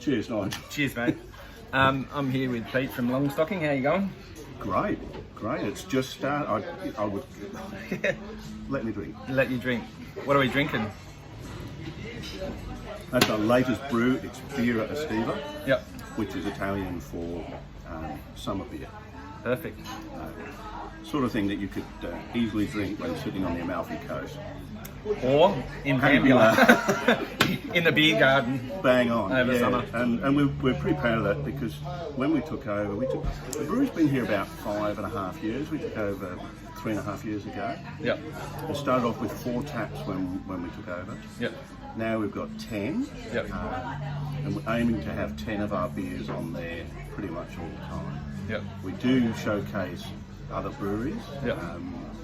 Cheers, Nigel. Cheers, mate. I'm here with Pete from Longstocking. How you going? Great. It's just started. I would let me drink. Let you drink. What are we drinking? That's our latest brew. It's Birra Estiva, Yep. which is Italian for summer beer. Perfect. Sort of thing that you could easily drink when sitting on the Amalfi Coast. Or in Pambula, in the beer garden. Bang on. Over summer. And we're pretty proud of that because when we took over, the brewery's been here about 5.5 years. We took over 3.5 years ago. Yep. We started off with 4 taps when we took over. Yep. Now we've got 10. Yep. And we're aiming to have 10 of our beers on there pretty much all the time. Yep. We do showcase other breweries, Yep.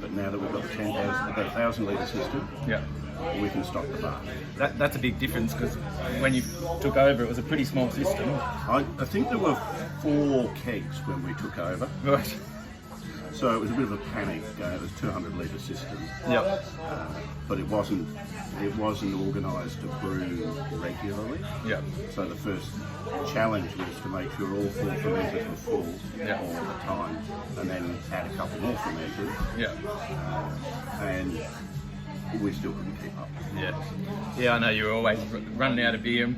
but now that we've got the 1,000 litre system, Yep. we can stock the bar. That's a big difference because when you took over, it was a pretty small system. I think there were 4 kegs when we took over, Right. so it was a bit of a panic. It was a 200 litre system, Yep. but it wasn't organised to brew regularly. Yep. So the first challenge was to make sure all 4 fermenters were full Yeah. all the time, and then add a couple more fermenters, Yep. and we still couldn't keep up. Yeah, I know you were always running out of beer.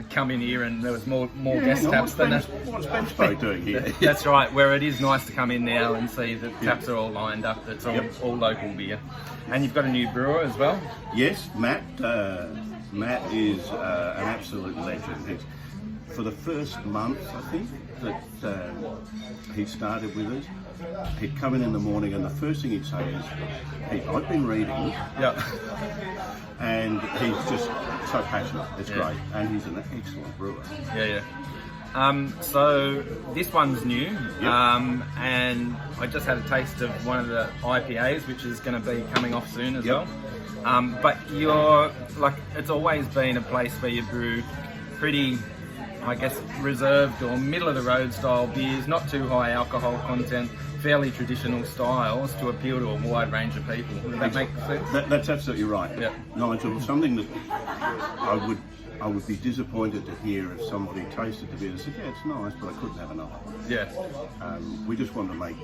Come in here and there was more Yeah, guest hang on, taps than that. what's Benchboat doing here? That's right, where it is nice to come in now and see the taps are all lined up. It's all local beer. And you've got a new brewer as well? Yes, Matt. Matt is an absolute legend. For the first month, I think, that he started with us, he'd come in the morning and the first thing he'd say is, "Pete, I've been reading," Yeah. and he's just so passionate. It's Yeah. great, and he's an excellent brewer. Yeah. So this one's new, and I just had a taste of one of the IPAs, which is going to be coming off soon as well. But you're like, it's always been a place where you brew pretty, I guess, reserved or middle of the road style beers, not too high alcohol content, fairly traditional styles to appeal to a wide range of people. Does that make sense? That's absolutely right. Yeah. Nigel, something that I would be disappointed to hear if somebody tasted the beer and said, "Yeah, it's nice, but I couldn't have enough." Yeah. We just want to make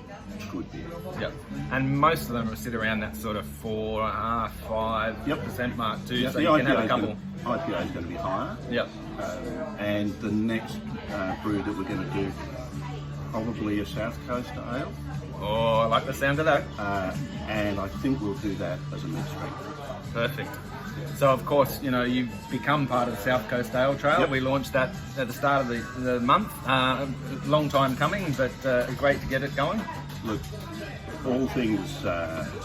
good beer. Yep. And most of them will sit around that sort of 4.5%, 5% mark too, so The you can have a couple. IPA is going to be higher. Yep. And the next brew that we're going to do, probably a South Coast ale. Oh, I like the sound of that. And I think we'll do that as a mid-strength. Perfect. So of course, you know, you've become part of the South Coast Ale Trail. Yep. We launched that at the start of the month. Long time coming, but great to get it going. Look, all things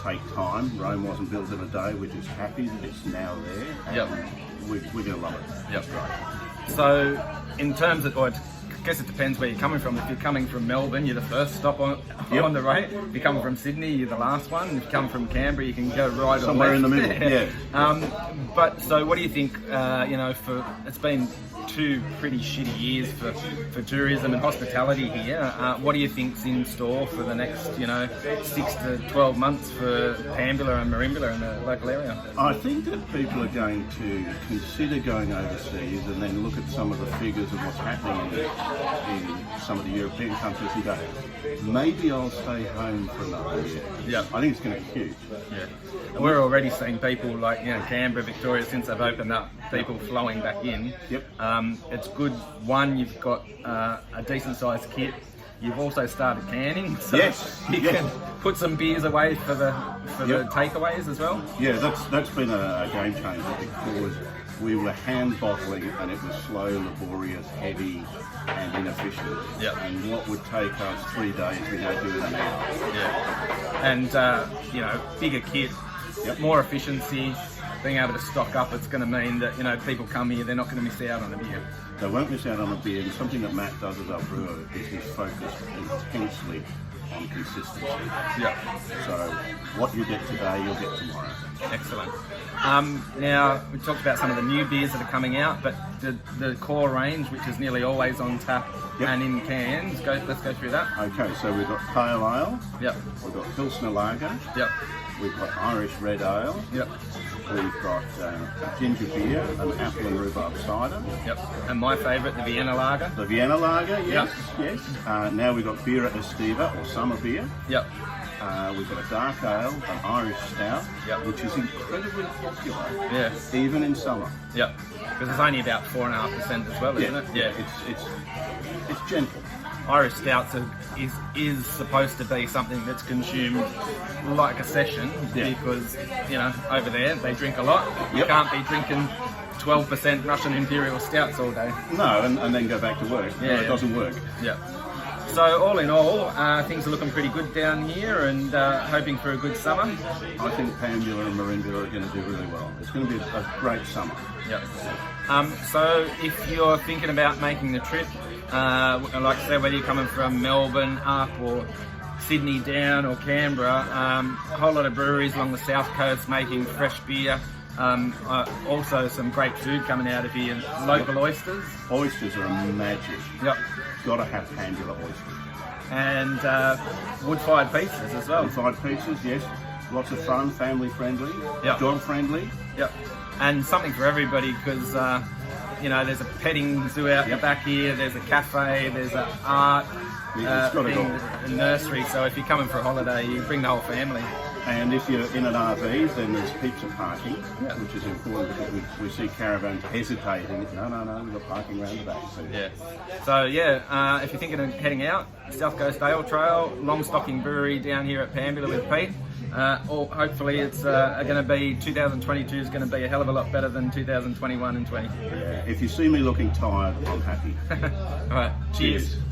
take time. Rome wasn't built in a day. We're just happy that it's now there. And Yep. we're going to love it. Yep. Right. So in terms of, I guess it depends where you're coming from. If you're coming from Melbourne, you're the first stop on the way. If you come from Sydney, you're the last one. If you come from Canberra, you can go right Somewhere or left. in the middle, yeah. But so what do you think, it's been 2 pretty shitty years for tourism and hospitality here. What do you think's in store for the next, 6 to 12 months for Pambula and Merimbula in the local area? I think that people are going to consider going overseas and then look at some of the figures of what's happening in some of the European countries and go, maybe I'll stay home for another year. Yeah. I think it's going to be huge. Yeah. And we're already seeing people like, Canberra, Victoria, since they've opened up, people flowing back in. Yep. It's good. One, you've got a decent sized kit. You've also started canning, so you can put some beers away for the takeaways as well. Yeah, that's been a game changer because we were hand bottling and it was slow, laborious, heavy and inefficient. Yep. And what would take us 3 days, we now do in an hour. Yeah. And, bigger kit, more efficiency, being able to stock up, it's going to mean that, people come here, they're not going to miss out on a beer. They won't miss out on a beer, and something that Matt does as our brewer is he's focused intensely on consistency. Yeah. So what you get today, you'll get tomorrow. Excellent. Now, we talked about some of the new beers that are coming out, but the core range, which is nearly always on tap and in cans, let's go through that. Okay, so we've got Pale Ale. Yep. We've got Pilsner Lager. Yep. We've got Irish Red Ale. Yep. We've got ginger beer and apple and rhubarb cider. Yep. And my favourite, the Vienna Lager. The Vienna Lager, yes, Yep. yes. Now we've got Beer Estiva, or summer beer. Yep. We've got a dark ale, an Irish stout, Yep. which is incredibly popular, Yeah. even in summer. Yep. Because it's only about 4.5% as well, isn't it? Yeah. It's gentle. Irish stouts is supposed to be something that's consumed like a session because, you know, over there they drink a lot. You Yep. can't be drinking 12% Russian Imperial stouts all day. No, and then go back to work. Yeah, No, yeah. it doesn't work. Yeah. So all in all, things are looking pretty good down here and hoping for a good summer. I think Pambula and Marimbula are going to do really well. It's going to be a great summer. Yep. So if you're thinking about making the trip, like I say, whether you're coming from Melbourne up or Sydney down or Canberra, a whole lot of breweries along the south coast making fresh beer. Also some great food coming out of here, local oysters. Oysters are magic. Yep. Got to have Pambula oysters. And wood-fired pizzas as well. Fried pizzas, yes. Lots of fun, family friendly, Yep. dog friendly. Yep. And something for everybody because, you know, there's a petting zoo out the back here, there's a cafe, there's an art It's got it all. a nursery. So if you're coming for a holiday, you bring the whole family. And if you're in an RV, then there's heaps of parking, which is important because we see caravans hesitating. No, we've got parking around the back. So Yeah. So yeah, if you're thinking of heading out, South Coast Ale Trail, Longstocking Brewery down here at Pambula with Pete. Or hopefully it's going to be 2022 is going to be a hell of a lot better than 2021 and 20. yeah, if you see me looking tired, I'm happy. All right. Cheers. Cheers.